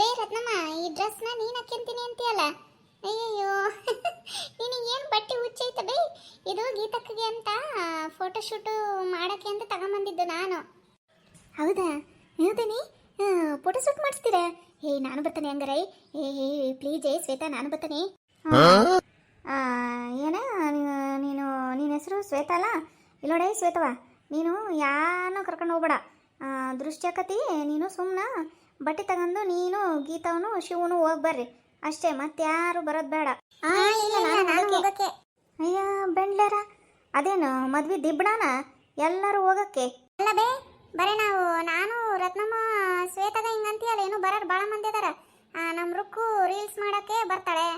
ಬೇ ರತ್ನಮ್ಮ, ಈ ಡ್ರೆಸ್ನ ನೀನು ಹಾಕ್ಯಂತೀನಿ ಅಂತೀಯಲ್ಲ. ಅಯ್ಯಯ್ಯೋ ನಿನಗೇನು ಬಟ್ಟೆ ಹುಚ್ಚೈತೆ ಬೇ. ಇದು ಗೀತಕ್ಕಗೆ ಅಂತ ಫೋಟೋಶೂಟು ಮಾಡೋಕ್ಕೆ ಅಂತ ತಗೊಂಬಂದಿದ್ದು ನಾನು. ಹೌದಾ? ಹೇಳ್ತೀನಿ, ಫೋಟೋಶೂಟ್ ಮಾಡಿಸ್ತೀರಾ? ಹೇ ನಾನು ಬರ್ತಾನೆ ಹಂಗಾರೆ. ಹೇ ಪ್ಲೀಸ್ ಶ್ವೇತಾ, ನಾನು ಬರ್ತಾನೆ. ಏನ ನೀನು ನಿನ್ನ ಹೆಸರು ಶ್ವೇತಾ ಅಲ್ಲ? ಇಲ್ಲೋಡೆ ಶ್ವೇತವ, ನೀನು ಯಾರನ್ನೂ ಕರ್ಕೊಂಡು ಹೋಗ್ಬೇಡ. ದೃಶ್ಯಕತಿ, ನೀನು ಸುಮ್ಮನೆ ಬಟ್ಟೆ ತಗೊಂಡು ನೀನು ಗೀತವನು ಶಿವನು ಹೋಗಿ ಬರ್ರಿ ಅಷ್ಟೇ, ಮತ್ತೆ ಯಾರು ಬರೋದು ಬೇಡ. ಅಯ್ಯ ಬೆಂಡ್ಲಾರ, ಅದೇನು ಮದ್ವೆ ದಿಬ್ಬಣನ ಎಲ್ಲರೂ ಹೋಗಕ್ಕೆ? ಅಲ್ಲ ಬೇ, ಬರೀ ನಾನು ರತ್ನಮ್ಮ ಶ್ವೇತಗ ಹಿಂಗಂತೀಯಲ್ಲ, ಏನು ಬರೋರು ಭಾಳ ಮಂದಿ ಅದಾರ. ನಮ್ಮ ರುಕ್ಕು ರೀಲ್ಸ್ ಮಾಡೋಕ್ಕೆ ಬರ್ತಾಳೆ,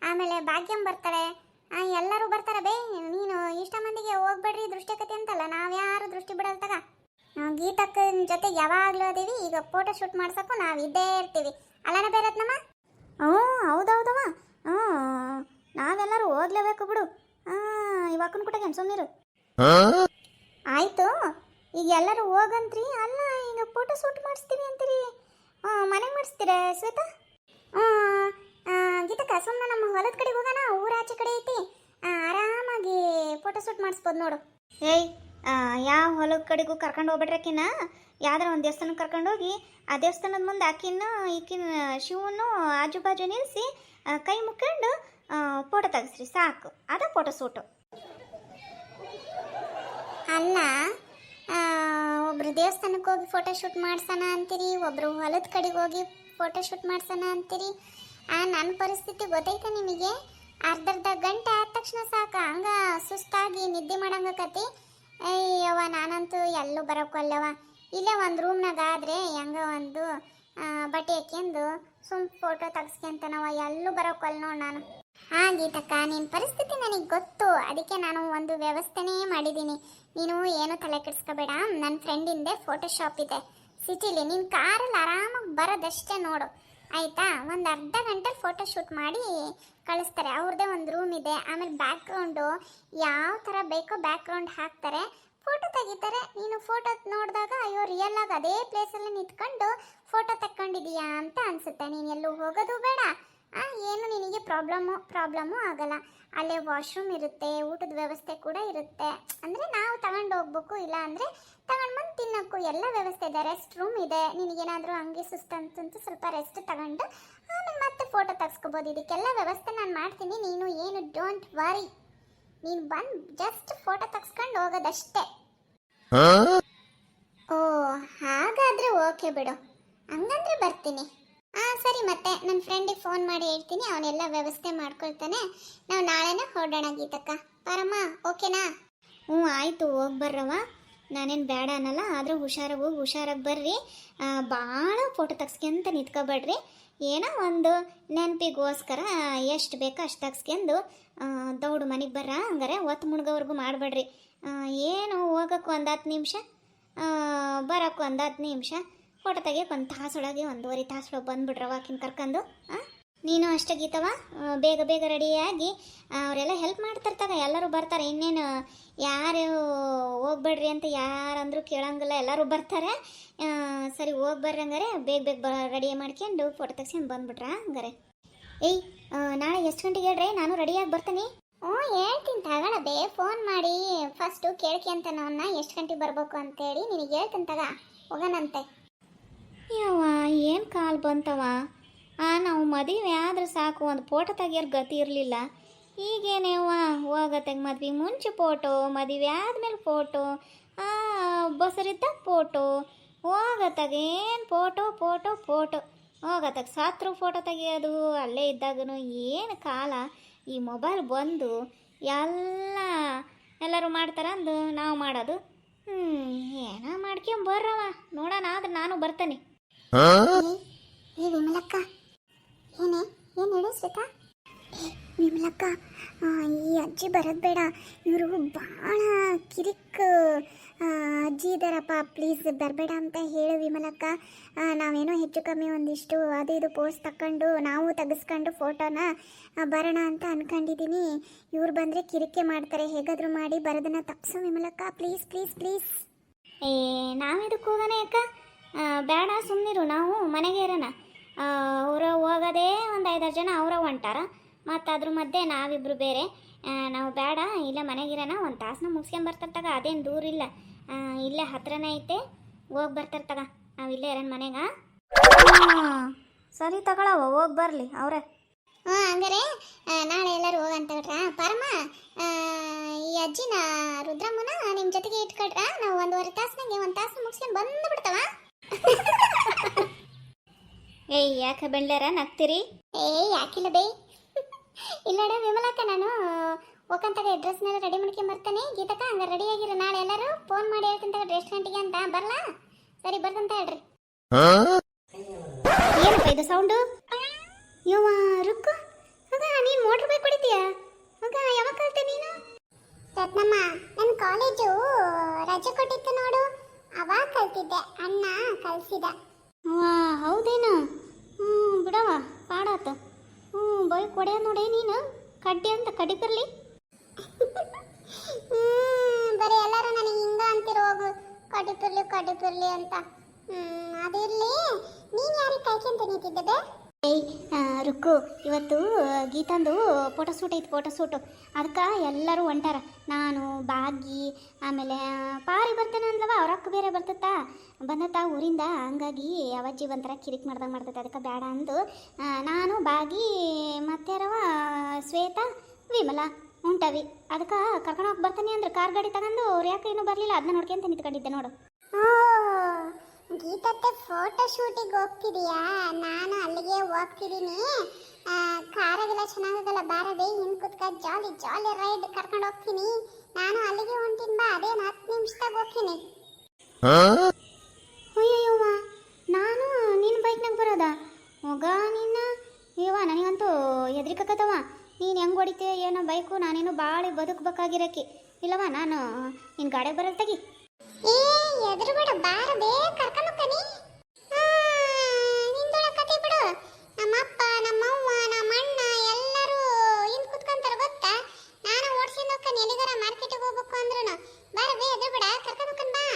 ಆಮೇಲೆ ಭಾಗ್ಯಂ ಬರ್ತಾಳೆ, ಎಲ್ಲರೂ ಬರ್ತಾರೆ ಬೇ. ನೀನು ಇಷ್ಟ ಮಂದಿಗೆ ಹೋಗ್ಬೇಡ್ರಿ ದೃಷ್ಟಿಕತೆ ಅಂತಲ್ಲ, ನಾವ್ಯಾರು ದೃಷ್ಟಿ ಬಿಡಲ್ ತಗ. ನಾವು ಗೀತಕ್ಕನ ಜೊತೆ ಯಾವಾಗಲೂ ಅದೀವಿ, ಈಗ ಫೋಟೋ ಶೂಟ್ ಮಾಡ್ಸಕ್ಕೂ ನಾವು ಇದ್ದೇ ಇರ್ತೀವಿ ಅಲ್ಲನ ಬೇ ರತ್ನಮ್ಮ? ಹೌದೌದವ, ನಾವೆಲ್ಲರೂ ಹೋಗ್ಲೇಬೇಕು ಬಿಡು. ಇವಾಕನ್ ಕುಟಗೇನು ಸುಮ್ಮನಿರು. ಆಯಿತು, ಈಗ ಎಲ್ಲರೂ ಹೋಗಂತ್ರಿ. ಅಲ್ಲ, ಈಗ ಫೋಟೋ ಶೂಟ್ ಮಾಡಿಸ್ತೀನಿ ಅಂತೀರಿ, ಮನೆಗೆ ಮಾಡಿಸ್ತೀರ ಶ್ವೇತಾ? ಗೀತಕ್ಕ, ಸುಮ್ಮನೆ ನಮ್ಮ ಹೊಲದ ಕಡೆಗೆ ಹೋಗೋಣ, ಊರಾಚೆ ಕಡೆ ಐತಿ, ಆರಾಮಾಗಿ ಫೋಟೋ ಶೂಟ್ ಮಾಡಿಸ್ಬೋದು ನೋಡು. ಏಯ್, ಯಾವ ಹೊಲದ ಕಡೆಗೂ ಕರ್ಕೊಂಡು ಹೋಗ್ಬಿಟ್ರಕಿನ ಯಾವ್ದಾರ ಒಂದು ದೇವಸ್ಥಾನಕ್ಕೆ ಕರ್ಕೊಂಡೋಗಿ ಆ ದೇವಸ್ಥಾನದ ಮುಂದೆ ಈಕಿನ ಶಿವನು ಆಜು ಬಾಜು ನಿಲ್ಲಿಸಿ ಕೈ ಮುಕ್ಕೊಂಡು ಫೋಟೋ ತೆಗಿಸ್ರಿ ಸಾಕು, ಅದ ಫೋಟೋ ಶೂಟು. ಅಲ್ಲ, ಒಬ್ರು ದೇವಸ್ಥಾನಕ್ಕೆ ಹೋಗಿ ಫೋಟೋ ಶೂಟ್ ಮಾಡ್ಸೋಣ ಅಂತೀರಿ, ಒಬ್ರು ಹೊಲದ ಕಡೆಗೆ ಹೋಗಿ ಫೋಟೋ ಶೂಟ್ ಮಾಡ್ಸೋಣ ಅಂತೀರಿ. ನನ್ನ ಪರಿಸ್ಥಿತಿ ಗೊತ್ತೈತೆ ನಿಮಗೆ? ಅರ್ಧ ಗಂಟೆ ಆದ ತಕ್ಷಣ ಸಾಕು, ಹಂಗ ಸುಸ್ತಾಗಿ ನಿದ್ದೆ ಮಾಡಂಗಕತಿ. ಅಯ್ಯವ್ವ, ನಾನಂತೂ ಎಲ್ಲೂ ಬರೋಕ್ಕಲ್ಲವ. ಇಲ್ಲೇ ಒಂದು ರೂಮ್ನಾಗ ಆದರೆ ಹೆಂಗ ಒಂದು ಬಟ್ಟೆ ಹಾಕ್ಯಂದು ಫೋಟೋ ತೆಗ್ಸ್ಕೊಂತನವ, ಎಲ್ಲೂ ಬರೋಕ್ಕಲ್ಲ ನೋಡಿ ನಾನು. ಗೀತಕ್ಕ, ನಿನ್ನ ಪರಿಸ್ಥಿತಿ ನನಗೆ ಗೊತ್ತು, ಅದಕ್ಕೆ ನಾನು ಒಂದು ವ್ಯವಸ್ಥೆನೇ ಮಾಡಿದ್ದೀನಿ. ನೀನು ಏನು ತಲೆ ಕೆಡಿಸ್ಕೋಬೇಡ. ನನ್ನ ಫ್ರೆಂಡಿಂದೆ ಫೋಟೋ ಶಾಪ್ ಇದೆ ಸಿಟಿಲಿ, ನಿನ್ನ ಕಾರಲ್ಲಿ ಆರಾಮಾಗಿ ಬರೋದಷ್ಟೇ ನೋಡು ಆಯಿತಾ? ಒಂದು ಅರ್ಧ ಗಂಟೆ ಫೋಟೋ ಶೂಟ್ ಮಾಡಿ ಕಳಿಸ್ತಾರೆ. ಅವ್ರದ್ದೇ ಒಂದು ರೂಮ್ ಇದೆ. ಆಮೇಲೆ ಬ್ಯಾಕ್ಗ್ರೌಂಡು ಯಾವ ಥರ ಬೇಕೋ ಬ್ಯಾಕ್ಗ್ರೌಂಡ್ ಹಾಕ್ತಾರೆ, ಫೋಟೋ ತೆಗಿತಾರೆ. ನೀನು ಫೋಟೋ ನೋಡಿದಾಗ ಅಯ್ಯೋ ರಿಯಲ್ ಆಗಿ ಅದೇ ಪ್ಲೇಸಲ್ಲಿ ನಿಂತ್ಕೊಂಡು ಫೋಟೋ ತಕ್ಕೊಂಡಿದೀಯಾ ಅಂತ ಅನಿಸುತ್ತೆ. ನೀನು ಎಲ್ಲೂ ಹೋಗೋದು ಬೇಡ, ಏನು ನಿನಗೆ ಪ್ರಾಬ್ಲಮ್ಮು ಆಗಲ್ಲ. ಅಲ್ಲೇ ವಾಶ್ರೂಮ್ ಇರುತ್ತೆ, ಊಟದ ವ್ಯವಸ್ಥೆ ಕೂಡ ಇರುತ್ತೆ. ಅಂದರೆ ನಾವು ತಗೊಂಡು ಹೋಗ್ಬೇಕು, ಇಲ್ಲ ಅಂದರೆ ತಗೊಂಡು ಬಂದು ತಿನ್ನೋಕ್ಕೂ ಎಲ್ಲ ವ್ಯವಸ್ಥೆ ಇದೆ. ರೆಸ್ಟ್ ರೂಮ್ ಇದೆ. ನಿನಗೇನಾದರೂ ಹಂಗೆ ಸುಸ್ತಂತಂತೂ ಸ್ವಲ್ಪ ರೆಸ್ಟ್ ತಗೊಂಡು ಆಮೇಲೆ ಮತ್ತೆ ಫೋಟೋ ತೆಗ್ಸ್ಕೊಬೋದು. ಇದಕ್ಕೆಲ್ಲ ವ್ಯವಸ್ಥೆ ನಾನು ಮಾಡ್ತೀನಿ, ನೀನು ಏನು ಡೋಂಟ್ ವರಿ. ನೀನು ಬಂದು ಜಸ್ಟ್ ಫೋಟೋ ತೆಗ್ಸ್ಕೊಂಡು ಹೋಗೋದಷ್ಟೇ. ಓ, ಹಾಗಾದರೆ ಓಕೆ ಬಿಡು, ಹಂಗಂದ್ರೆ ಬರ್ತೀನಿ. ಸರಿ, ಮತ್ತೆ ನನ್ನ ಫ್ರೆಂಡಿಗೆ ಫೋನ್ ಮಾಡಿ ಹೇಳ್ತೀನಿ, ಅವನೆಲ್ಲ ವ್ಯವಸ್ಥೆ ಮಾಡ್ಕೊಳ್ತಾನೆ. ನಾವು ನಾಳೆನೇ ಹೊರಡೋಣ ಗೀತಕ್ಕ. ಪರಮ್ಮ ಓಕೆನಾ? ಆಯಿತು, ಹೋಗಿ ಬರ್ರವ, ನಾನೇನು ಬೇಡ ಅನ್ನಲ್ಲ. ಆದರೂ ಹುಷಾರಾಗಿ ಬರ್ರಿ. ಭಾಳ ಫೋಟೋ ತೆಗ್ಸ್ಕೊಂತ ನಿಂತ್ಕೊಬೇಡ್ರಿ. ಏನೋ ಒಂದು ನೆನಪಿಗೋಸ್ಕರ ಎಷ್ಟು ಬೇಕೋ ಅಷ್ಟು ತೆಗ್ಸ್ಕೊಂಡು ದೌಡು ಮನೆಗೆ ಬರ್ರ. ಹಂಗಾರೆ ಒತ್ತು ಮುಳುಗೋವರೆಗೂ ಮಾಡಬೇಡ್ರಿ. ಏನು ಹೋಗೋಕ್ಕೂ ಒಂದು 10 ನಿಮಿಷ, ಬರೋಕ್ಕೂ ಒಂದು 10 ನಿಮಿಷ, ಫೋಟೋ ತೆಗಿಯೋಕೆ ಒಂದು ತಾಸೊಳಗೆ 1.5 ತಾಸೊಳಗೆ ಬಂದುಬಿಡ್ರವ ಆಕಿನ ಕರ್ಕೊಂಡು. ನೀನು ಅಷ್ಟೇ ಗೀತವ, ಬೇಗ ರೆಡಿಯಾಗಿ ಅವರೆಲ್ಲ ಹೆಲ್ಪ್ ಮಾಡ್ತಿರ್ತಾಗ, ಎಲ್ಲರೂ ಬರ್ತಾರೆ. ಇನ್ನೇನು ಯಾರು ಹೋಗ್ಬೇಡ್ರಿ ಅಂತ ಯಾರಂದ್ರೂ ಕೇಳಂಗಿಲ್ಲ, ಎಲ್ಲರೂ ಬರ್ತಾರೆ. ಸರಿ, ಹೋಗಿ ಬರ್ರಿ ಹಂಗಾರೆ. ಬೇಗ ರೆಡಿ ಮಾಡ್ಕೊಂಡು ಫೋಟೋ ತೆಗ್ಸ್ಕೊಂಡು ಬಂದುಬಿಟ್ರ ಹಂಗಾರೆ. ಏಯ್, ನಾಳೆ ಎಷ್ಟು ಗಂಟೆಗೆ ಹೇಳ್ರಿ, ನಾನು ರೆಡಿಯಾಗಿ ಬರ್ತೀನಿ. ಹೇಳ್ತೀನಿ ತಗೋಣ ಬೇ, ಫೋನ್ ಮಾಡಿ ಫಸ್ಟು ಕೇಳ್ಕೊಂತ ಅವನ್ನ ಎಷ್ಟು ಗಂಟೆಗೆ ಬರಬೇಕು ಅಂತೇಳಿ ನಿನಗೆ ಹೇಳ್ತೀನಿ ತಗ, ಹೋಗೋಣಂತೆ. ಯವ್ವ, ಏನು ಕಾಲ್ ಬಂತವ. ನಾವು ಮದುವೆ ಆದ್ರೆ ಸಾಕು, ಒಂದು ಫೋಟೋ ತೆಗಿಯೋರು ಗತಿ ಇರಲಿಲ್ಲ. ಈಗೇನೇವ ಹೋಗತ್ತಾಗ ಮದ್ವೆ ಮುಂಚೆ ಫೋಟೋ, ಮದುವೆ ಆದಮೇಲೆ ಫೋಟೋ, ಬಸರಿದ್ದಾಗ ಫೋಟೋ, ಹೋಗತ್ತಾಗ ಏನು ಫೋಟೋ ಹೋಗತ್ತಾಗ ಸಾತ್ರು ಫೋಟೋ ತೆಗಿಯೋದು. ಅಲ್ಲೇ ಇದ್ದಾಗೂ ಏನು ಕಾಲ. ಈ ಮೊಬೈಲ್ ಬಂದು ಎಲ್ಲರೂ ಮಾಡ್ತಾರಂದು ನಾವು ಮಾಡೋದು. ಏನೋ ಮಾಡ್ಕೊಂಬರ್ರವ, ನೋಡೋಣ. ಆದ್ರೆ ನಾನು ಬರ್ತೇನೆ. ವಿಮಲಕ್ಕ, ಏನು ಹೇಳಿ ಶ್ವೇತಾ? ವಿಮಲಕ್ಕ, ಈ ಅಜ್ಜಿ ಬರೋದು ಬೇಡ, ಇವರು ಭಾಳ ಕಿರಿಕ್ ಅಜ್ಜಿ ಇದ್ದಾರಪ್ಪ, ಪ್ಲೀಸ್ ಬರಬೇಡ ಅಂತ ಹೇಳು ವಿಮಲಕ್ಕ. ನಾವೇನೋ ಹೆಚ್ಚು ಕಮ್ಮಿ ಒಂದಿಷ್ಟು ಅದು ಇದು ಪೋಸ್ಟ್ ತಕ್ಕೊಂಡು ನಾವು ತೆಗೆಸ್ಕೊಂಡು ಫೋಟೋನ ಬರೋಣ ಅಂತ ಅಂದ್ಕೊಂಡಿದ್ದೀನಿ. ಇವ್ರು ಬಂದರೆ ಕಿರಿಕೆ ಮಾಡ್ತಾರೆ, ಹೇಗಾದರೂ ಮಾಡಿ ಬರೋದನ್ನು ತಪ್ಪಿಸು ವಿಮಲಕ್ಕ, ಪ್ಲೀಸ್. ನಾವೆದಕ್ಕೆ ಹೋಗೋಣ ಅಕ್ಕ? ಬೇಡ, ಸುಮ್ಮನಿರು, ನಾವು ಮನೆಗೆ ಇರೋಣ. ಅವರು ಹೋಗೋದೇ ಒಂದು 5-6 ಜನ ಅವರ ಹೊಂಟಾರ. ಮತ್ತು ಅದ್ರ ಮಧ್ಯೆ ನಾವಿಬ್ರು ಬೇರೆ. ನಾವು ಬೇಡ ಇಲ್ಲೇ ಮನೆಗಿರೋಣ, ಒಂದು ತಾಸನ್ನ ಮುಗಿಸ್ಕೊಂಬರ್ತಾರೆ ತಗ, ಅದೇನು ದೂರ ಇಲ್ಲ, ಇಲ್ಲೇ ಹತ್ರನೇ ಐತೆ, ಹೋಗಿ ಬರ್ತಾರೆ ತಗ, ನಾವು ಇಲ್ಲೇ ಇರೋಣ ಮನೆಗೆ. ಸರಿ ತಗೊಳವ, ಹೋಗಿ ಬರಲಿ ಅವರೇ. ಹಂಗಾರೆ ನಾಳೆ ಎಲ್ಲರೂ ಹೋಗಂತ ಹೇಳ್ರ. ಪರಮ, ಈ ಅಜ್ಜಿನ ರುದ್ರಮ್ಮನ ನಿಮ್ಮ ಜೊತೆಗೆ ಇಟ್ಕೊಳ್ರ. ನಾವು 1.5 ತಾಸ್ನಾಗೆ 1 ತಾಸು ಮುಗಿಸ್ಕೊಂಡು ಬಂದು ಬಿಡ್ತಾವ. ಏಯ್ ಯಾಕೆ ಬೆಳ್ಳಾರ ನಗ್ತೀರಿ? ಯಾಕಿಲ್ಲ ಬೇ. ಇಲ್ಲಡ ವಿಮಲಕ್ಕ, ನಾನು ಹೋಗಂತಾಗ ಡ್ರೆಸ್ನೆಲ್ಲ ರೆಡಿ ಮಾಡ್ಕೊಂಡ್ ಬರ್ತಾನೆ. ಗೀತಕ್ಕ ಹಂಗ ರೆಡಿ ಆಗಿರ, ನಾಳೆ ಎಲ್ಲರೂ ಫೋನ್ ಮಾಡಿ ಹೇಳ್ತಂತ ಎಷ್ಟು ಗಂಟೆಗೆ ಅಂತ. ಬರ್ಲಾ? ಸರಿ ಬರ್ತಂತ ಹೇಳ್ರಿ. ಏನಪ್ಪ ಇದು ಸೌಂಡು? ಯವ್ವ ರುಕ್ಕು, ಆಗ ನೀನು ಮೋಟ್ರ್ ಬೈಕ್ ಹೊಡಿತೀಯ? ಆಗ ಯಾವಾಗ ಕಲಿತೆ ನೀನು? ರತ್ನಮ್ಮ, ನನ್ನ ಕಾಲೇಜು ರಜೆ ಕೊಟ್ಟಿತ್ತು ನೋಡು, ಅವಾಗ ಕಲ್ತಿದ್ದೆ, ಅಣ್ಣ ಕಲ್ಸಿದ. ವಾ ಹೌದೇನು? ಬಿಡವ ಪಾಡಾತ. ಬೈಕ್ ಹೊಡೆಯ ನೋಡಿ ನೀನು, ಕಡ್ಡಿ ಅಂತ ಕಡ್ಡಿ ಬರಲಿ. ಬರೀ ಎಲ್ಲರೂ ನನಗೆ ಹಿಂಗ ಅಂತಿರೋ, ಹೋಗು ಕಡ್ಡಿ ಪುರ್ಲಿ ಅಂತ. ಅದಿರ್ಲಿ, ನೀನು ಯಾರಿಗೆ ಕಾಯ್ಕೊಂತ ನಿಂತಿದ್ದೆ? ಏಯ್ ರುಕ್ಕು, ಇವತ್ತು ಗೀತಂದು ಫೋಟೋ ಐತಿ, ಫೋಟೋ ಶೂಟು. ಅದಕ್ಕೆ ಎಲ್ಲರೂ ಹೊಂಟಾರ. ನಾನು ಭಾಗಿ, ಆಮೇಲೆ ಪಾರಿ ಬರ್ತೇನೆ ಅಂದ್ಲವ, ಅವ್ರ ಅಕ್ಕ ಬೇರೆ ಬರ್ತತ್ತ ಬಂದತ್ತ ಊರಿಂದ. ಹಂಗಾಗಿ ಅವಜ್ಜಿ ಒಂಥರ ಕಿರಿಕ್ ಮಾಡ್ತೈತೆ, ಅದಕ್ಕೆ ಬೇಡ ಅಂದು ನಾನು ಭಾಗಿ ಮತ್ತೆ ಯಾರವ ಶ್ವೇತಾ ವಿಮಲಾ ಉಂಟವಿ. ಅದಕ್ಕೆ ಕರ್ಕೊಂಡು ಹೋಗಿ ಬರ್ತೀನಿ ಅಂದ್ರೆ ಕಾರ್ ಗಾಡಿ ತಗೊಂಡು ಅವ್ರು ಯಾಕೆ ಇನ್ನೂ ಬರಲಿಲ್ಲ, ಅದನ್ನ ನೋಡ್ಕೊಂತ ನಿಂತ್ಕೊಂಡಿದ್ದೆ ನೋಡು. ಗೀತತ್ತೆ ಫೋಟೋ ಶೂಟಿಗೆ ಹೋಗ್ತಿದೀಯಾ? ನಾನು ಅಲ್ಲಿಗೆ ಹೋಗ್ತಿದ್ದೀನಿ. ಕಾರಾಗೆಲ್ಲ ಚೆನ್ನಾಗಲ್ಲ, ಬಾರದೆ ಹಿಂದೆ ಕುತ್ಕ ಜಾಲಿ ಜಾಲಿ ರೈಡ್ ಕರ್ಕೊಂಡು ಹೋಗ್ತೀನಿ. ನಾನು ಅಲ್ಲಿಗೆ ಹೊಂಟೀನಿ, ಬಾ, ಅದೇನು 10 ನಿಮಿಷದಾಗ ಹೋಗ್ತೀನಿ. ಅಯ್ಯವ್ವ, ನಾನು ನಿನ್ನ ಬೈಕ್ನಾಗ ಬರೋದಾ? ಹೋಗ ನಿನ್ನ. ಅಯ್ಯವ್ವ ನನಗಂತೂ ಹೆದ್ರಿಕತ್ತವ. ನೀನು ಹೆಂಗೆ ಹೊಡಿತೀಯ ಏನೋ ಬೈಕು, ನಾನೇನು ಭಾಳ ಬದುಕಬೇಕಾಗಿರಕ್ಕೆ. ಇಲ್ಲವ ನಾನು ನಿನ್ನ ಗಾಡಿಗೆ ಬರಲ್ ತೆಗಿ. ಎದುರುಬೇಡ, ಬಾರದೆ ಕರ್ಕೊಂಡು ಹೋಗ್ತಾನೆ. ನಿಂದೊಳ ಕತೆ ಬಿಡು. ನಮ್ಮಪ್ಪ, ನಮ್ಮವ್ವ, ನಮ್ಮಣ್ಣ ಎಲ್ಲರೂ ಹಿಂದೆ ಕುತ್ಕೊಂತಾರ ಗೊತ್ತಾ? ನಾನು ಓಡಿಸ್ಕೊಂಡು ಹೋಗ್ತಾನೆ, ಎಲ್ಲಿಗಾರ ಮಾರ್ಕೆಟಿಗೆ ಹೋಗ್ಬೇಕು ಅಂದ್ರೂ. ಬಾರದೆ ಎದುರುಬೇಡ, ಕರ್ಕೊಂಡು ಹೋಗ್ತಾನೆ ಬಾ.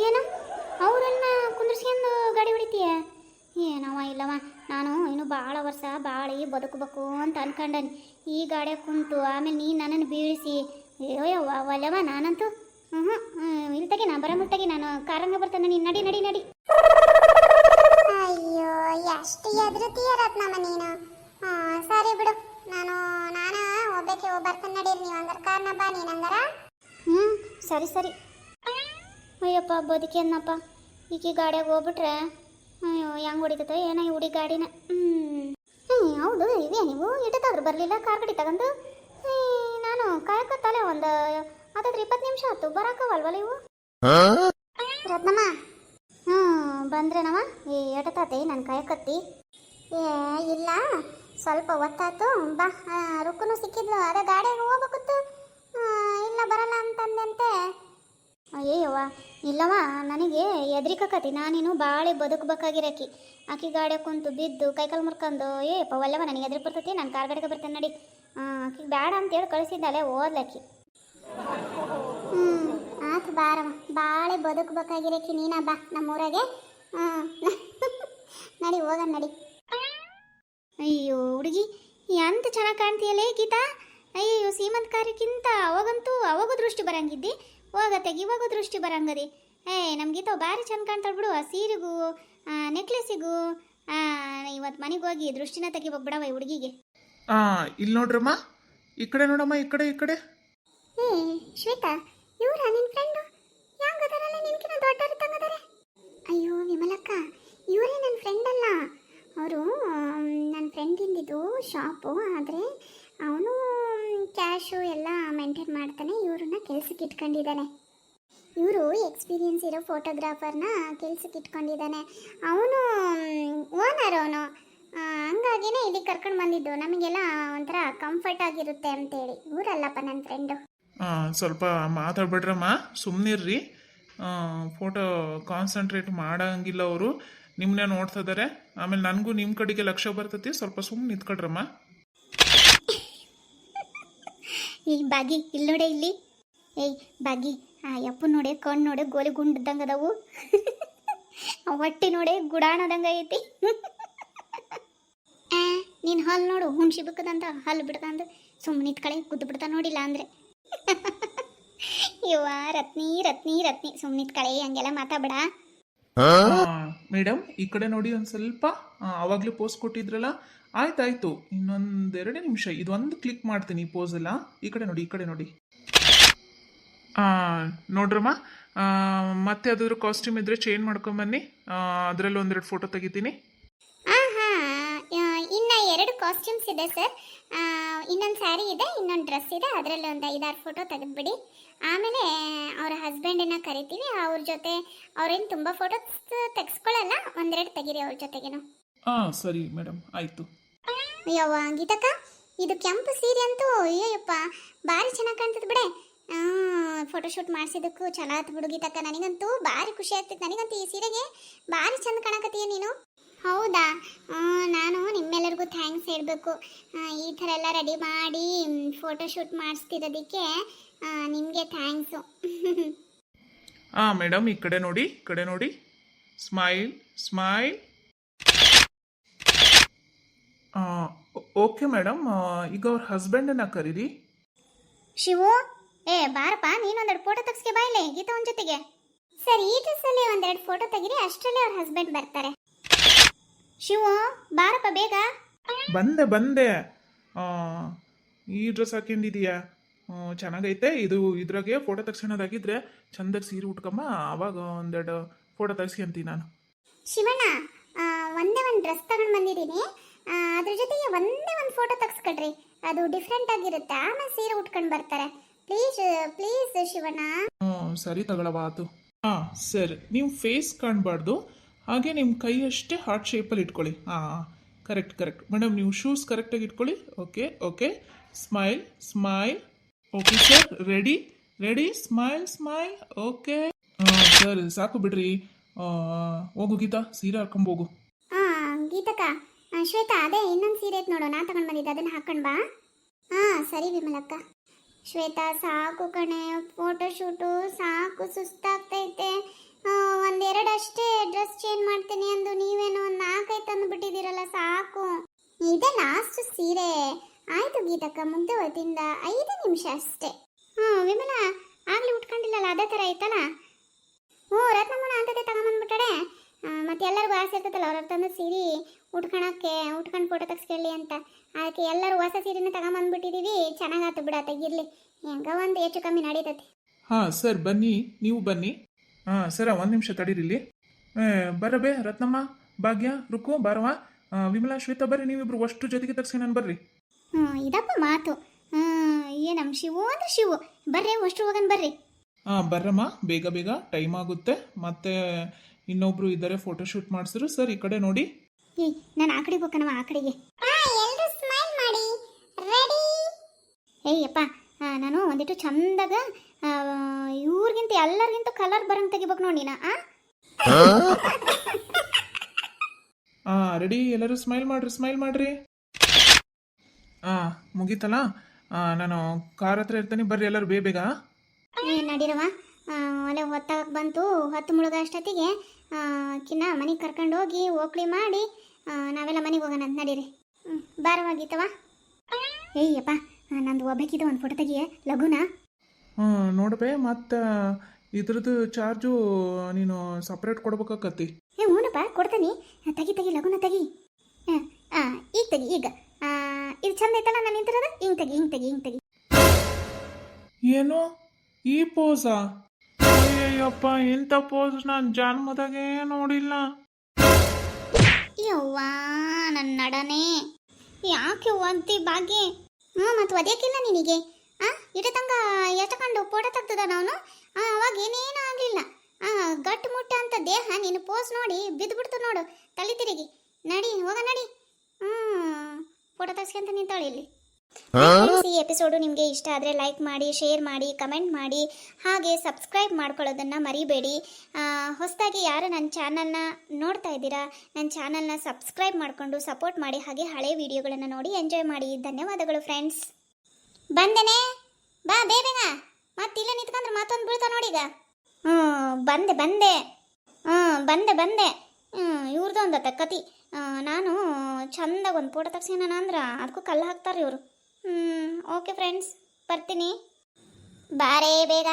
ಏನು ಅವರನ್ನ ಕುಂದ್ರಿಸ್ಕೊಂಡು ಗಾಡಿ ಹೊಡಿತೀಯ? ಏನವ ಇಲ್ಲವ, ನಾನು ಇನ್ನು ಭಾಳ ವರ್ಷ ಬಾಳಿ ಬದುಕಬೇಕು ಅಂತ ಅನ್ಕೊಂಡನಿ. ಈ ಗಾಡಿಯಾಗ ಕುಂತು ಆಮೇಲೆ ನೀನು ನನ್ನನ್ನು ಬೀಳಿಸಿ, ಅಯ್ಯವ್ವ ಒಲ್ಲವ ನಾನಂತೂ ಇಲ್ಲಿ ತೆಗಿ, ನಾ ಬರಮುತ್ತಾಗಿ ನಾನು ಕಾರಂಗ ಬರ್ತೇನೆ. ನೀನು ನಡಿ ನಡಿ ನಡಿ. ಅಯ್ಯೋ, ಎಷ್ಟು ಎದುರುತ್ತೀಯ ರತ್ನಮ್ಮ ನೀನು. ಸರಿ ಬಿಡು, ನಾನು ಒಬ್ಬಕ್ಕೆ ಬರ್ತೇನೆ, ನಡೀರಿ ನೀವು. ಹಂಗಾರೆ ಕಾರ್ನ ಬಾ ನೀನು ಹಂಗಾರ. ಸರಿ ಸರಿ. ಅಯ್ಯಪ್ಪ ಬದುಕಿ ಅನ್ನಪ್ಪ, ಈಕಿ ಗಾಡಿಯಾಗ ಹೋಗ್ಬಿಟ್ರೆ ಅಯ್ಯೋ ಹೆಂಗೆ ಹೊಡಿತೈತೆ ಏನೋ ಈ ಹುಡಿ ಗಾಡಿನ. ಹೌದು, ಇವೇ ನೀವು ಇಟ್ಟದಾದ್ರು ಬರಲಿಲ್ಲ ಕಾರ್ ಗಾಡಿ ತಗೊಂಡು. ನಾನು ಕಾಯಕತ್ತಲೆ ಒಂದು 10-20 ನಿಮಿಷ ಆಯ್ತು, ಬರೋಕ್ಕವಲ್ವಲ್ಲ ಇವು. ರತ್ನಮ್ಮ, ಬಂದ್ರೇನವ? ಎಟತಾತೆ ನಾನು ಕಾಯಕತ್ತಿ. ಇಲ್ಲ, ಸ್ವಲ್ಪ ಹೊತ್ತಾತು. ಬಾ, ರುಕ್ಕುನು ಸಿಕ್ಕಿದ್ಲು, ಅದೇ ಗಾಡಿಯಾಗ ಹೋಗ್ಬೇಕಿತ್ತು. ಇಲ್ಲ ಬರಲ್ಲ ಅಂತಂದಂತೆ. ಅಯ್ಯವ್ವ ಇಲ್ಲವ, ನನಗೆ ಎದ್ರಿಕತಿ. ನಾನೇನು ಬಾಳೆ ಬದುಕಬೇಕಾಗಿರಕಿ. ಆಕಿ ಗಾಡಿಯಾಗ ಕುಂತು ಬಿದ್ದು ಕೈಕಾಲು ಮುರ್ಕೊಂಡು ಏಪ್ಪ ಒಲ್ಲವ, ನನಗೆ ಎದ್ರಿಗೆ ಬರ್ತೈತಿ, ನಾನು ಕಾರ್ ಗಾಡಿಗೆ ಬರ್ತೇನೆ ನಡಿ. ಆಕಿಗೆ ಬೇಡ ಅಂತೇಳಿ ಕಳಿಸಿದ್ದಾಳೆ, ಓದ್ಲಕ್ಕಿ. ಆತು ಬಾರವ, ಬಾಳೆ ಬದುಕಬೇಕಾಗಿರಕಿ ನೀನ. ಬಾ ನಮ್ಮೂರಾಗೆ. ನಡಿ ಹೋಗೋಣ ನಡಿ. ಅಯ್ಯೋ ಹುಡುಗಿ, ಎಂತ ಚೆನ್ನಾಗಿ ಕಾಣ್ತೀಯಲ್ಲೇ ಗೀತಾ. ಅಯ್ಯೋ ಸೀಮಂತ ಕಾರ್ಯಕ್ಕಿಂತ ಅವಾಗೂ ದೃಷ್ಟಿ ಬರಂಗಿದ್ದಿ, ಹೋಗತ್ತೆಗೆ ಇವಾಗೂ ದೃಷ್ಟಿ ಬರಂಗದಿ. ನಮ್ಮ ಗೀತಾ ಭಾರಿ ಚಂದ ಕಾಣ್ತಾಳೆ ಬಿಡು. ಆ ಸೀರೆಗೂ ನೆಕ್ಲೆಸಿಗೂ ಇವತ್ತು ಮನೆಗೆ ಹೋಗಿ ದೃಷ್ಟಿನ ತೆಗಿಬೇಕು ಬಿಡವ ಈ ಹುಡುಗಿಗೆ. ಇಲ್ಲಿ ನೋಡ್ರಮ್ಮ, ಈ ಕಡೆ ನೋಡಮ್ಮ, ಈ ಕಡೆ. ಶ್ವೇತಾ, ಇವರ ನಿನ್ನ ಫ್ರೆಂಡು ಹೆಂಗದಾರಲ್ಲ, ನಿನ್ಕಿನ ದೊಡ್ಡರಿದ್ದಂಗದಾರೆ. ಅಯ್ಯೋ ವಿಮಲಕ್ಕ, ಇವರೇ ನನ್ನ ಫ್ರೆಂಡ್ ಅಲ್ಲ. ಅವರು ನನ್ನ ಫ್ರೆಂಡಿಂದಿದ್ದು ಶಾಪು, ಆದರೆ ಅವನು ಕ್ಯಾಶು ಎಲ್ಲ ಮೇಂಟೈನ್ ಮಾಡ್ತಾನೆ. ಇವ್ರನ್ನ ಕೆಲ್ಸಕ್ಕೆ ಇಟ್ಕೊಂಡಿದ್ದಾನೆ. ಇವರು ಎಕ್ಸ್ಪೀರಿಯನ್ಸ್ ಇರೋ ಫೋಟೋಗ್ರಾಫರ್ನ ಕೆಲ್ಸಕ್ಕೆ ಇಟ್ಕೊಂಡಿದ್ದಾನೆ. ಅವನು ಓನರ್ ಅವನು. ಹಂಗಾಗಿನೇ ಇಲ್ಲಿ ಕರ್ಕೊಂಡು ಬಂದಿದ್ದು, ನಮಗೆಲ್ಲ ಒಂಥರ ಕಂಫರ್ಟ್ ಆಗಿರುತ್ತೆ ಅಂತೇಳಿ. ಇವರಲ್ಲಪ್ಪ ನನ್ನ ಫ್ರೆಂಡು. ಸ್ವಲ್ಪ ಮಾತಾಡ್ಬೇಡ್ರಮ್ಮ, ಸುಮ್ಮನಿರ್ರಿ. ಫೋಟೋ ಕಾನ್ಸಂಟ್ರೇಟ್ ಮಾಡಂಗಿಲ್ಲ ಅವರು, ನಿಮ್ಮನ್ನೇ ನೋಡ್ತಾ ಇದ್ದಾರೆ. ಆಮೇಲೆ ನನಗೂ ನಿಮ್ಮ ಕಡೆಗೆ ಲಕ್ಷ್ಯ ಬರ್ತೈತಿ, ಸ್ವಲ್ಪ ಸುಮ್ಮನೆ ನಿಂತ್ಕೊಡ್ರಮ್ಮ. ಈ ಬಾಗಿ ಇಲ್ಲಿ ನೋಡೆ ಇಲ್ಲಿ. ಏಯ್ ಬಾಗಿ, ಆ ಯಪ್ಪು ನೋಡೆ, ಕಣ್ಣು ನೋಡೆ, ಗೋಲಿ ಗುಂಡಿದ್ದಂಗೆ ಅದಾವು. ಹೊಟ್ಟಿ ನೋಡಿ ಗುಡಾಣದಂಗ ಐತಿ ನೀನು ಹಾಲು ನೋಡು ಹುಣ್ಸಿ ಬಿಕ್ಕದಂತ ಹಾಲು ಬಿಡ್ಕಂದು ಸುಮ್ಮನೆ ನಿಂತ್ಕಳೆ ಕುದ್ದು ಬಿಡ್ತಾ ನೋಡಿಲ್ಲ ಅಂದರೆ ಇವ ರತ್ನಿ ರತ್ನಿ ರತ್ನಿ ಸುಮ್ಮನೆ ನಿಂತ್ಕಳೆ ಹಂಗೆಲ್ಲ ಮಾತಾಡ್ಬೇಡ. ಮೇಡಮ್ ಈ ಕಡೆ ನೋಡಿ ಒಂದು ಸ್ವಲ್ಪ ಆವಾಗಲೇ ಪೋಸ್ ಕೊಟ್ಟಿದ್ರಲ್ಲ, ಆಯ್ತಾಯ್ತು, ಇನ್ನೊಂದೆರಡೇ ನಿಮಿಷ ಇದೊಂದು ಕ್ಲಿಕ್ ಮಾಡ್ತೀನಿ ಈ ಪೋಸ್ ಎಲ್ಲ. ಈ ಕಡೆ ನೋಡಿ, ಈ ಕಡೆ ನೋಡಿ. ನೋಡ್ರಮ್ಮ, ಮತ್ತೆ ಅದ್ರ ಕಾಸ್ಟ್ಯೂಮ್ ಇದ್ರೆ ಚೇಂಜ್ ಮಾಡ್ಕೊಂಬನ್ನಿ, ಅದರಲ್ಲಿ ಒಂದೆರಡು ಫೋಟೋ ತೆಗಿತೀನಿ. ಇನ್ನು 2 ಕಾಸ್ಟ್ಯೂಮ್ಸ್ ಇದೆ ಸರ್. ಇನ್ನೊಂದು ಸ್ಯಾರಿ ಇದೆ, ಇನ್ನೊಂದು ಡ್ರೆಸ್ ಇದೆ, ಅದರಲ್ಲಿ ಒಂದು 5-6 ಫೋಟೋ ತೆಗೆದ್ಬಿಡಿ. ಆಮೇಲೆ ಅವರ ಹಸ್ಬೆಂಡನ್ನ ಕರಿತೀವಿ, ಅವ್ರ ಜೊತೆ ಅವ್ರೇನು ತುಂಬ ಫೋಟೋಸ್ ತೆಗೆಸ್ಕೊಳ್ಳಲ್ಲ, 1-2 ತೆಗೀರಿ ಅವ್ರ ಜೊತೆಗೇನು. ಸರಿ ಮೇಡಮ್, ಆಯಿತು. ಯವ್ವ ಗೀತಕ್ಕ, ಇದು ಕೆಂಪು ಸೀರೆ ಅಂತೂ ಅಯ್ಯಪ್ಪ ಭಾರಿ ಚೆನ್ನಾಗಿ ಕಾಣ್ತದೆ ಬಿಡೆ. ಫೋಟೋಶೂಟ್ ಮಾಡಿಸಿದ್ದಕ್ಕೂ ಚೆನ್ನಾಗಿ ಬಿಡು ಗೀತಕ್ಕ, ನನಗಂತೂ ಭಾರಿ ಖುಷಿ ಆಗ್ತಿತ್ತು. ನನಗಂತೂ ಈ ಸೀರೆಗೆ ಭಾರಿ ಚಂದ ಕಾಣಕತ್ತೀಯ ನೀನು. ಹೌದಾ? ನಾನು ನಿಮ್ಮೆಲ್ಲರಿಗೂ ಥ್ಯಾಂಕ್ಸ್ ಹೇಳಬೇಕು. ಈ ಥರ ಎಲ್ಲ ರೆಡಿ ಮಾಡಿ ಫೋಟೋಶೂಟ್ ಮಾಡಿಸ್ತಿರೋದಕ್ಕೆ ನಿಮಗೆ ಥ್ಯಾಂಕ್ಸು. ಮೇಡಮ್ ಈ ಕಡೆ ನೋಡಿ, ಈ ಕಡೆ ನೋಡಿ, ಸ್ಮೈಲ್ ಸ್ಮೈಲ್. ಓಕೆ ಮೇಡಮ್, ಈಗ ಅವ್ರ ಹಸ್ಬೆಂಡನ್ನ ಕರೀರಿ. ಶಿವು, ಬಾರಪ್ಪ ನೀನೊಂದೆರಡು ಫೋಟೋ ತೆಗ್ಸ್ಕೆ ಬಾಯಿಲೆ ಗೀತಾ ಒಂದ್ ಜೊತೆಗೆ. ಸರ್, ಈ ಡ್ರೆಸ್ಸಲ್ಲಿ 1-2 ಫೋಟೋ ತೆಗೀರಿ, ಅಷ್ಟರಲ್ಲೇ ಅವ್ರ ಹಸ್ಬೆಂಡ್ ಬರ್ತಾರೆ. ಶಿವು ಬಾರಪ್ಪ ಬೇಗ. ಬಂದೆ ಬಂದೆ. ಈ ಡ್ರೆಸ್ ಹಾಕೊಂಡಿದೀಯಾ? ಚೆನ್ನಾಗೈತೆ ಇದು. ಇದ್ರಾಗೆ ಫೋಟೋ ತೆಗ್ಸೋಣದಾಗಿದ್ರೆ ಚಂದಾಗಿ ಸೀರೆ ಉಟ್ಕಮ್ಮ, ಆವಾಗ ಒಂದೆರಡು ಫೋಟೋ ತೆಗ್ಸ್ಕೊಂತೀನಿ ನಾನು. ಶಿವಣ್ಣ, ಒಂದೇ ಒಂದು ಡ್ರೆಸ್ ತಗೊಂಡು ಬಂದಿದ್ದೀನಿ, ಅದ್ರ ಜೊತೆಗೆ ಒಂದೇ ಒಂದು ಫೋಟೋ ತೆಗ್ಸ್ಕೊಡ್ರಿ, ಅದು ಡಿಫ್ರೆಂಟ್ ಆಗಿರುತ್ತೆ, ಆಮೇಲೆ ಸೀರೆ ಉಟ್ಕೊಂಡು ಬರ್ತಾರೆ. Please please Shivanna. ಸರಿ ತಗೊಳವ, ಆತು. ಸರಿ, ನೀವು ಫೇಸ್ ಕಾಣಬಾರ್ದು, ಹಾಗೆ ನಿಮ್ಮ ಕೈ ಅಷ್ಟೇ ಹಾರ್ಟ್ ಶೇಪಲ್ಲಿ ಇಟ್ಕೊಳ್ಳಿ. ಕರೆಕ್ಟ್ ಕರೆಕ್ಟ್ ಮೇಡಮ್, ನೀವು ಶೂಸ್ ಕರೆಕ್ಟಾಗಿ ಇಟ್ಕೊಳ್ಳಿ. Okay okay, smile smile. Okay sir, ready ready, smile smile. Okay sir, ಸಾಕು ಬಿಡ್ರಿ. ಹೋಗು ಗೀತಾ, ಸೀರೆ ಹಾಕೊಂಬೋಗು. ಗೀತಕ್ಕ, ಶ್ವೇತಾ, ಅದೇ ಇನ್ನೊಂದು ಸೀರೆ ಐತೆ ನೋಡು, ನಾ ತಗೊಂಡು ಬಂದಿದ್ದೆ, ಅದನ್ನು ಹಾಕೊಂಡು ಬಾ. ಸರಿ ವಿಮಲಕ್ಕ. ಶ್ವೇತಾ, ಸಾಕು ಕಣೆ, ಫೋಟೋಶೂಟು ಸಾಕು, ಸುಸ್ತಾಗ್ತೈತೆ. 1-2 ಅಷ್ಟೇ ಡ್ರೆಸ್ ಚೇಂಜ್ ಮಾಡ್ತೀನಿ ಅಂದು ನೀವೇನೋ ಒಂದು 4-5 ತಂದು ಬಿಟ್ಟಿದ್ದೀರಲ್ಲ, ಸಾಕು. ಇದೇ ಲಾಸ್ಟ್ ಸೀರೆ. ಆಯಿತು ಗೀತಕ್ಕ, ಮುಗ್ದೆ ಹೊತ್ತಿಂದ 5 ನಿಮಿಷ ಅಷ್ಟೇ. ವಿಮಲ ಆಗಲಿ ಉಟ್ಕೊಂಡಿಲ್ಲಲ್ಲ, ಅದೇ ಥರ ಐತಲ್ಲ. ರತ್ನಮ್ಮನ ಅಂಥದ್ದೇ ತಗೊಂಬಂದ್ಬಿಟ್ಟಾಳೆ. ಮತ್ತು ಎಲ್ಲರಿಗೂ ಆಸೆ ಇರ್ತೈತಲ್ಲ ಅವ್ರ ತಂದು ಸೀರೆ ಉಟ್ಕೊಂಡು ಫೋಟೋ ತೆಗ್ಸ್ಕೊಳ್ಳಿ ಅಂತ. ಅದಕ್ಕೆ ಎಲ್ಲರೂ ಹೊಸ ಸೀರೆನ ತಗೊಂಬಂದ್ಬಿಟ್ಟಿದ್ದೀವಿ. ಚೆನ್ನಾಗಾಯ್ತು ಬಿಡ, ತೆಗಿರ್ಲಿ, ಹೆಂಗ ಒಂದು ಹೆಚ್ಚು ಕಮ್ಮಿ ನಡೀತೈತಿ. ಸರ್ ಬನ್ನಿ, ನೀವು ಬನ್ನಿ. ಸರ, 1 ನಿಮಿಷ ತಡೀರಿಲ್ಲಿ. ಬರಬೇ ರತ್ನಮ್ಮ, ಭಾಗ್ಯ, ರುಕು, ಬಾರವ. ವಿಮಲಾ, ಶ್ವೇತಾ, ಬರ್ರಿ, ನೀವಿಬ್ರು ಅಷ್ಟು ಜೊತೆಗೆ ತಗ್ಸ್ಕೊಂಡು ಬರ್ರಿ. ಇದಪ್ಪ ಮಾತು. ಏನಮ್ಮ ಶಿವು ಅಂದ್ರೆ ಶಿವು, ಬರ್ರಿ ಅಷ್ಟು ಹೋಗನ್ ಬರ್ರಿ. ಬರ್ರಮ್ಮ, ಬೇಗ ಬೇಗ, ಟೈಮ್ ಆಗುತ್ತೆ. ಮತ್ತೆ ಇನ್ನೊಬ್ರು ಇದ್ದಾರೆ ಫೋಟೋಶೂಟ್ ಮಾಡಿಸಿದ್ರು. ಸರ್ ಈ ಕಡೆ ನೋಡಿ. ನಾನು ಆ ಕಡೆಗೆ ಹೋಗೋಣವ, ಆ ಕಡೆಗೆ. ಎಲ್ಲರೂ ಸ್ಮೈಲ್ ಮಾಡಿ, ರೆಡಿ. ಅಪ್ಪ, ನಾನು ಒಂದಿಟ್ಟು ಚಂದಾಗ ಇವ್ರಿಗಿಂತ ಎಲ್ಲರಿಗಿಂತ ಕಲರ್ ಬರಂಗ್ ತೆಗಿಬೇಕು ನೋಡಿ ನಾ. ರೆಡಿ, ಎಲ್ಲರೂ ಸ್ಮೈಲ್ ಮಾಡ್ರಿ, ಸ್ಮೈಲ್ ಮಾಡ್ರಿ. ಮುಗೀತಲ್ಲ, ನಾನು ಕಾರ್ ಹತ್ರ ಇರ್ತೀನಿ, ಬರ್ರಿ ಎಲ್ಲರೂ ಬೇಗ. ನಡೀರವ, ಒಳ್ಳೆ ಹೊತ್ತಾಗಕ್ಕೆ ಬಂತು. 10 ಮುಳುಗ ಅಷ್ಟೊತ್ತಿಗೆ ಕಿನ್ನ ಮನೆಗೆ ಕರ್ಕೊಂಡು ಹೋಗಿ ಓಕ್ಳಿ ಮಾಡಿ ನಾವೆಲ್ಲ ಮನೆಗೆ ಹೋಗೋಣ ಅಂತ. ನಡೀರಿ, ಬಾರವಾಗಿತ್ತವ. ಅಪ್ಪ, ನಂದು ಒಬ್ಬಾಕಿದ್ದು ಒಂದು ಫೋಟೋ ತೆಗಿಯೇ ಲಘುನ. ನೋಡ್ಬೇ, ಮತ್ತು ಇದ್ರದ್ದು ಚಾರ್ಜು ನೀನು ಸಪ್ರೇಟ್ ಕೊಡ್ಬೇಕಾಕತ್ತಿ. ಹ್ಞೂನಪ್ಪ, ಕೊಡ್ತೀನಿ. ತೆಗಿ ಲಘುನ ತೆಗಿ. ಈಗ ತೆಗಿ, ಈಗ ಇದು ಚಂದ ಐತಲ್ಲ ನಾನು ನಿಂತಿರೋದು. ಹಿಂಗೆ ತೆಗಿ. ಏನು ಈ ಪೋಸಾ? ಅಯ್ಯಪ್ಪ, ಇಂಥ ಪೋಸ್ ನಾನು ಜನ್ಮದಾಗೆ ನೋಡಿಲ್ಲ. ಯವ್ವ ನನ್ನ ನಡನೆ, ಯಾಕೆ ಒಂತಿ ಬಾಗಿ. ಮತ್ತು ಒದಕ್ಕಿಲ್ಲ ನಿನಗೆ. ಇಟತಂಗ ಎಷ್ಟಕೊಂಡು ಫೋಟೋ ತೆಗ್ತದ ನಾನು. ಅವಾಗ ಏನೇನು ಆಗಲಿಲ್ಲ. ಗಟ್ಟು ಮುಟ್ಟ ಅಂತ ದೇಹ ನಿನ್ನ ಪೋಸ್ ನೋಡಿ ಬಿದ್ದುಬಿಡ್ತು ನೋಡು, ತಲೆ ತಿರುಗಿ. ನಡಿ ಹೋಗ, ನಡಿ. ಫೋಟೋ ತೆಗ್ಸ್ಕೊಂತ ನಿಂತಾಳೆ ಇಲ್ಲಿ. ಈ ಎಪಿಸೋಡು ನಿಮಗೆ ಇಷ್ಟ ಆದರೆ ಲೈಕ್ ಮಾಡಿ, ಶೇರ್ ಮಾಡಿ, ಕಮೆಂಟ್ ಮಾಡಿ, ಹಾಗೆ ಸಬ್ಸ್ಕ್ರೈಬ್ ಮಾಡ್ಕೊಳ್ಳೋದನ್ನು ಮರಿಬೇಡಿ. ಹೊಸದಾಗಿ ಯಾರು ನನ್ನ ಚಾನಲ್ನ ನೋಡ್ತಾ ಇದ್ದೀರಾ, ನನ್ನ ಚಾನಲ್ನ ಸಬ್ಸ್ಕ್ರೈಬ್ ಮಾಡಿಕೊಂಡು ಸಪೋರ್ಟ್ ಮಾಡಿ, ಹಾಗೆ ಹಳೆ ವಿಡಿಯೋಗಳನ್ನು ನೋಡಿ ಎಂಜಾಯ್ ಮಾಡಿ. ಧನ್ಯವಾದಗಳು ಫ್ರೆಂಡ್ಸ್. ಬಂದೇನೆ, ಬಾ ಬೇಗ. ಮತ್ತಿಲ್ಲ ನಿಂತ್ಕೊಂಡ್ರೆ ಮತ್ತೊಂದು ಬೀಳ್ತಾವ ನೋಡೀಗ. ಬಂದೆ. ಬಂದೆ ಬಂದೆ ಇವ್ರದ್ದು ಒಂದತ್ತ ಕತಿ ನಾನು ಚಂದಾಗ ಒಂದು ಫೋಟೋ ತೆಗ್ಸಿನ ಅಂದ್ರೆ ಅದಕ್ಕೂ ಕಲ್ಲು ಹಾಕ್ತಾರೆ ಇವರು ಓಕೆ ಫ್ರೆಂಡ್ಸ್ ಬರ್ತೀನಿ ಬಾರೇ ಬೇಗ